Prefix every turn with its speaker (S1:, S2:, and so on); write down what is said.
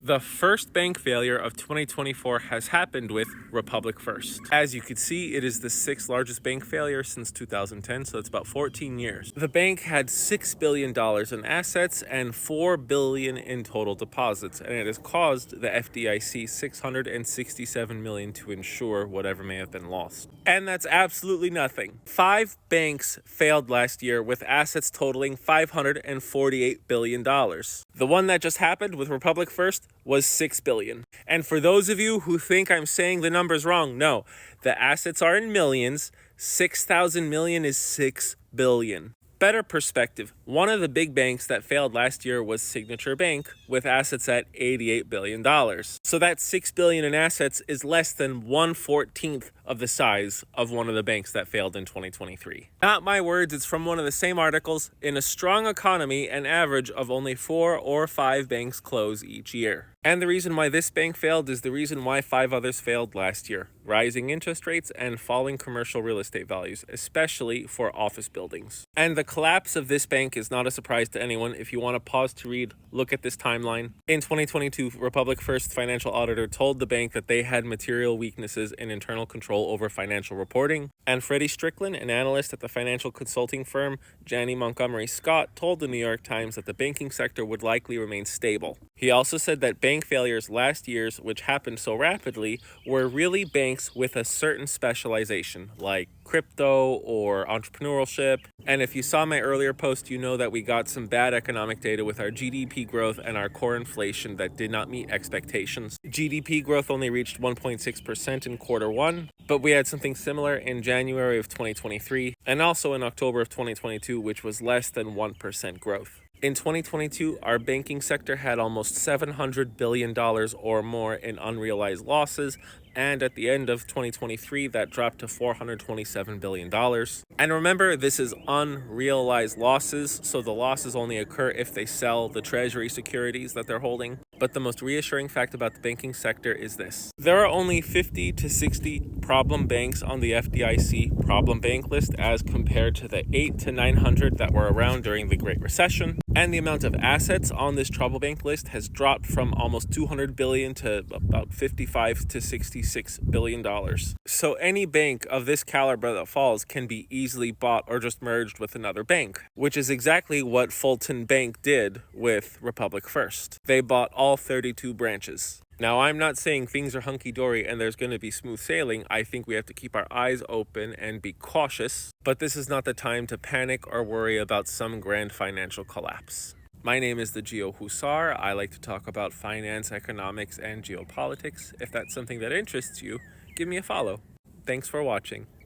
S1: The first bank failure of 2024 has happened with Republic First. As you can see, it is the sixth largest bank failure since 2010, so it's about 14 years. The bank had $6 billion in assets and $4 billion in total deposits, and it has caused the FDIC $667 million to insure whatever may have been lost. And that's absolutely nothing. 5 banks failed last year with assets totaling $548 billion. The one that just happened with Republic First was $6 billion. And for those of you who think I'm saying the numbers wrong, no, the assets are in millions. 6,000 million is 6 billion. Better perspective, one of the big banks that failed last year was Signature Bank with assets at $88 billion. So that $6 billion in assets is less than 1/14 of the size of one of the banks that failed in 2023. Not my words, it's from one of the same articles. In a strong economy, an average of only 4 or 5 banks close each year. And the reason why this bank failed is the reason why 5 others failed last year. Rising interest rates and falling commercial real estate values, especially for office buildings. And the collapse of this bank is not a surprise to anyone. If you want to pause to read, look at this timeline. In 2022, Republic First financial auditor told the bank that they had material weaknesses in internal control over financial reporting. And Freddie Strickland, an analyst at the financial consulting firm Janney Montgomery Scott, told the New York Times that the banking sector would likely remain stable. He also said that bank failures last year's, which happened so rapidly, were really banks with a certain specialization, like crypto or entrepreneurship. And if you saw my earlier post, you know that we got some bad economic data with our GDP growth and our core inflation that did not meet expectations. GDP growth only reached 1.6% in quarter one, but we had something similar in January of 2023 and also in October of 2022, which was less than 1% growth. In 2022, our banking sector had almost $700 billion or more in unrealized losses, and at the end of 2023, that dropped to $427 billion. And remember, this is unrealized losses, so the losses only occur if they sell the treasury securities that they're holding. But the most reassuring fact about the banking sector is this. There are only 50 to 60 problem banks on the FDIC problem bank list as compared to the 800 to 900 that were around during the Great Recession. And the amount of assets on this trouble bank list has dropped from almost $200 billion to about $55 to $66 billion. So any bank of this caliber that falls can be easily bought or just merged with another bank, which is exactly what Fulton Bank did with Republic First. They bought all 32 branches. Now, I'm not saying things are hunky-dory and there's going to be smooth sailing. I think we have to keep our eyes open and be cautious, but this is not the time to panic or worry about some grand financial collapse. My name is the Geo Hussar. I like to talk about finance, economics, and geopolitics. If that's something that interests you, give me a follow. Thanks for watching.